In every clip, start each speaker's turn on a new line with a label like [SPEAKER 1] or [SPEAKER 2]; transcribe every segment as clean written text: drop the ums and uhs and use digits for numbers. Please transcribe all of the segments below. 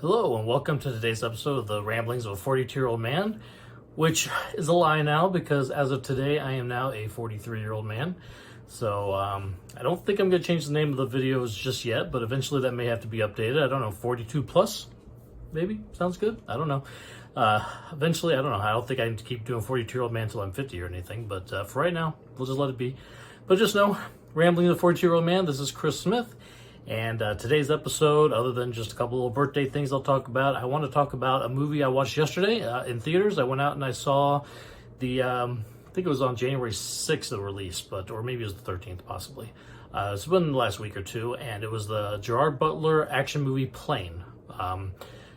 [SPEAKER 1] Hello and welcome to today's episode of the Ramblings of a 42-year-old man, which is a lie now because as of today I am now a 43-year-old man. So I don't think I'm going to change the name of the videos just yet, but eventually that may have to be updated. I don't know, 42 plus? Maybe? Sounds good? I don't know. Eventually, I don't know. I don't think I need to keep doing 42-year-old man until I'm 50 or anything, but for right now, we'll just let it be. But just know, Rambling of the 42-year-old man, this is Chris Smith. And today's episode, other than just a couple little birthday things I'll talk about, I want to talk about a movie I watched yesterday in theaters. I went out and I saw the, I think it was on January 6th the release, or maybe it was the 13th possibly. It's been the last week or two, and it was the Gerard Butler action movie Plane.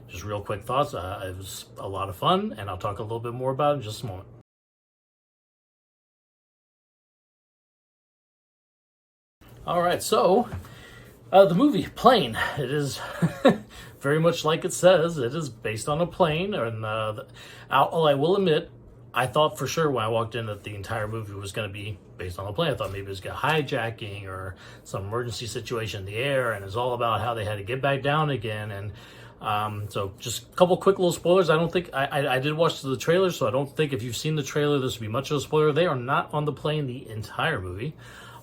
[SPEAKER 1] Just real quick thoughts. It was a lot of fun, and I'll talk a little bit more about it in just a moment. All right, so the movie Plane, it is very much like it says. It is based on a plane, and I will admit, I thought for sure when I walked in that the entire movie was going to be based on a plane. I thought maybe it was a hijacking or some emergency situation in the air, and it's all about how they had to get back down again. And so just a couple quick little spoilers. I don't think, I did watch the trailer, so I don't think if you've seen the trailer, this would be much of a spoiler. They are not on the plane the entire movie.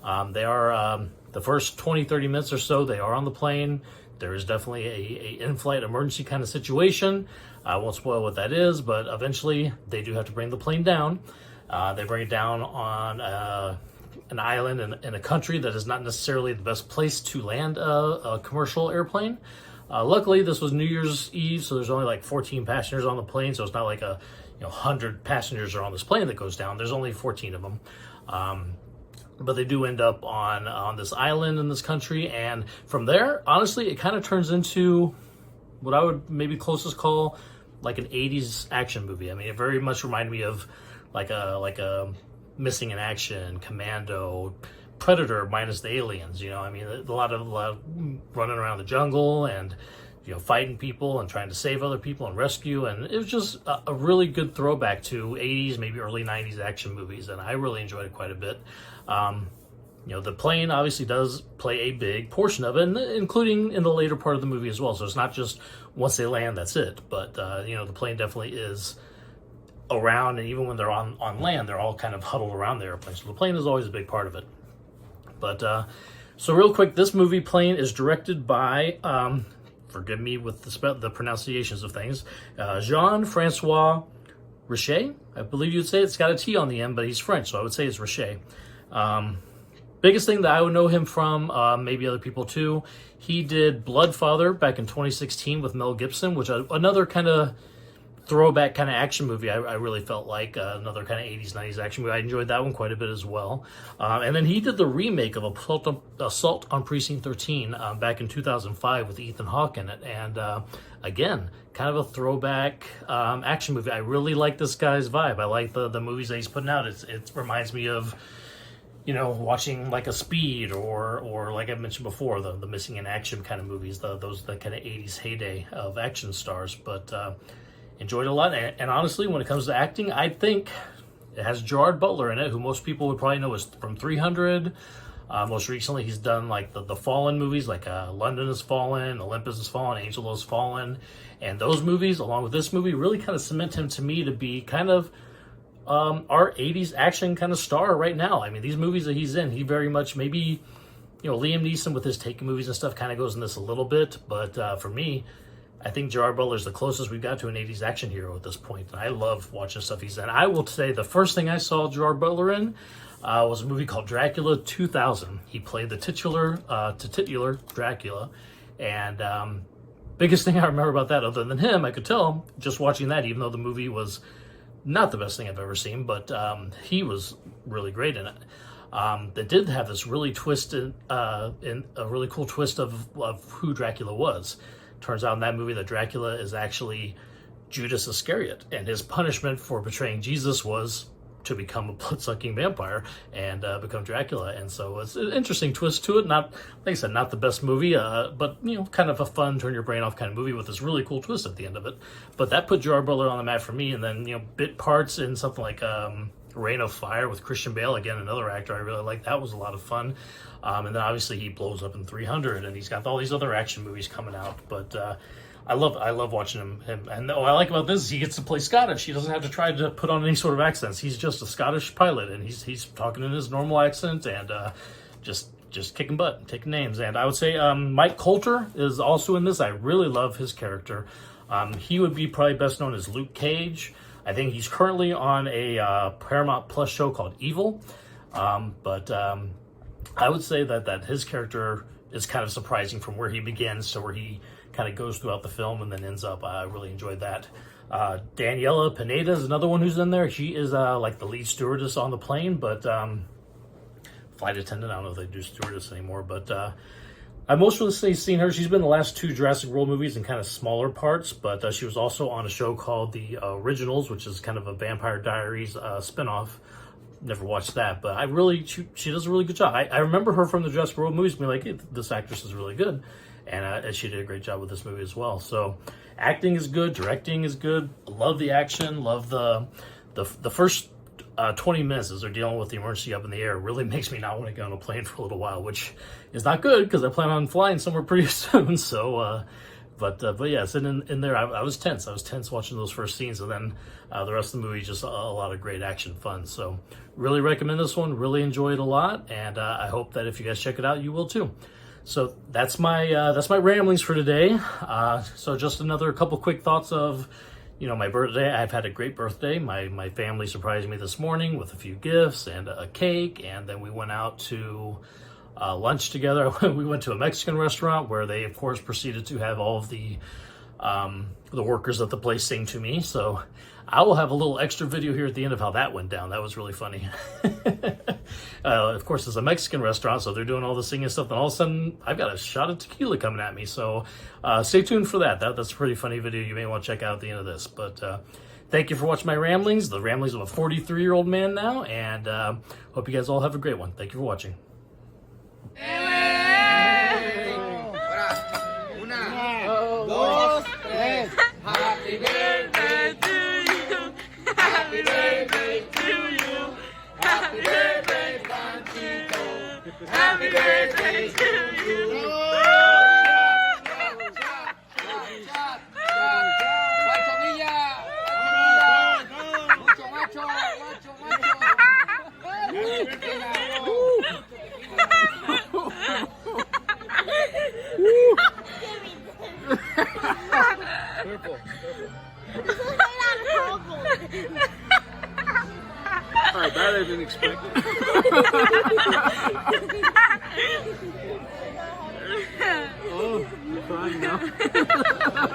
[SPEAKER 1] They are, the first 20-30 minutes or so, they are on the plane. There is definitely a in-flight emergency kind of situation. I won't spoil what that is, but eventually they do have to bring the plane down. They bring it down on an island in a country that is not necessarily the best place to land a commercial airplane. Luckily, this was New Year's Eve, so there's only like 14 passengers on the plane, so it's not like 100 passengers are on this plane that goes down. There's only 14 of them. But they do end up on this island in this country, and from there, honestly, it kind of turns into what I would maybe closest call like an 80s action movie. I mean, it very much reminded me of like a Missing in Action, Commando, Predator minus the aliens. I mean, a lot of running around the jungle and fighting people and trying to save other people and rescue, and it was just a really good throwback to 80s, maybe early 90s action movies, and I really enjoyed it quite a bit. The plane obviously does play a big portion of it, including in the later part of the movie as well, so it's not just once they land, that's it, but the plane definitely is around, and even when they're on land, they're all kind of huddled around the airplane, so the plane is always a big part of it. But so real quick, this movie Plane is directed by forgive me with the pronunciations of things, Jean-Francois Richet, I believe you'd say. It's got a T on the end, but he's French, so I would say it's Richet. Biggest thing that I would know him from, maybe other people too, he did Bloodfather back in 2016 with Mel Gibson, which another kind of throwback kind of action movie. I really felt like another kind of 80s, 90s action movie. I enjoyed that one quite a bit as well. And then he did the remake of Assault on Precinct 13 back in 2005 with Ethan Hawke in it. And again, kind of a throwback action movie. I really like this guy's vibe. I like the movies that he's putting out. It reminds me of watching like a Speed or like I mentioned before, the Missing in Action kind of movies, the kind of 80s heyday of action stars. But enjoyed it a lot, and honestly, when it comes to acting, I think it has Gerard Butler in it, who most people would probably know is from 300. Most recently, he's done like the Fallen movies, like London Has Fallen, Olympus Has Fallen, Angel Has Fallen, and those movies, along with this movie, really kind of cement him to me to be kind of our 80s action kind of star right now. I mean, these movies that he's in, he very much maybe, Liam Neeson with his Taken movies and stuff kind of goes in this a little bit, but for me, I think Gerard Butler is the closest we've got to an 80s action hero at this point, and I love watching stuff he's in. I will say the first thing I saw Gerard Butler in was a movie called Dracula 2000. He played the titular Dracula, and biggest thing I remember about that, other than him, I could tell just watching that, even though the movie was not the best thing I've ever seen, but he was really great in it. They did have this really in a really cool twist of who Dracula was. Turns out in that movie that Dracula is actually Judas Iscariot, and his punishment for betraying Jesus was to become a blood-sucking vampire and become Dracula. And so it's an interesting twist to it. Not, like I said, not the best movie, but kind of a fun, turn your brain off kind of movie with this really cool twist at the end of it. But that put Gerard Butler on the map for me. And then bit parts in something like Reign of Fire with Christian Bale, again another actor I really like. That was a lot of fun. And then obviously he blows up in 300, and he's got all these other action movies coming out. But I love watching him. And what I like about this is he gets to play Scottish. He doesn't have to try to put on any sort of accents. He's just a Scottish pilot, and he's talking in his normal accent and just kicking butt and taking names. And I would say Mike Coulter is also in this. I really love his character. He would be probably best known as Luke Cage. I think he's currently on a Paramount Plus show called Evil. But I would say that his character is kind of surprising from where he begins to where he kind of goes throughout the film and then ends up. I really enjoyed that. Daniela Pineda is another one who's in there. She is like the lead stewardess on the plane, but flight attendant. I don't know if they do stewardess anymore, but I've most recently seen her. She's been in the last 2 Jurassic World movies in kind of smaller parts, but she was also on a show called The Originals, which is kind of a Vampire Diaries spinoff. Never watched that, but she does a really good job. I remember her from the Jurassic World movies being like, hey, this actress is really good. And she did a great job with this movie as well. So acting is good, directing is good. Love the action, love the first 20 minutes as they're dealing with the emergency up in the air really makes me not want to get on a plane for a little while, which is not good because I plan on flying somewhere pretty soon. So, but yeah, sitting in there, I was tense. I was tense watching those first scenes, and then the rest of the movie just a lot of great action fun. So really recommend this one. Really enjoy it a lot, and I hope that if you guys check it out, you will too. So that's my ramblings for today. So just another couple quick thoughts of, my birthday. I've had a great birthday. My family surprised me this morning with a few gifts and a cake, and then we went out to lunch together. We went to a Mexican restaurant where they, of course, proceeded to have all of the workers at the place sing to me. So I will have a little extra video here at the end of how that went down. That was really funny. Of course, it's a Mexican restaurant, so they're doing all the singing stuff, and all of a sudden, I've got a shot of tequila coming at me. So stay tuned for that. That's a pretty funny video you may want to check out at the end of this. But thank you for watching my ramblings, the ramblings of a 43-year-old man now, and hope you guys all have a great one. Thank you for watching.
[SPEAKER 2] Happy birthday to you. Happy birthday to you. Happy birthday, Francisco. Happy birthday to you.
[SPEAKER 3] All right, that I didn't expect. Oh, you're crying now.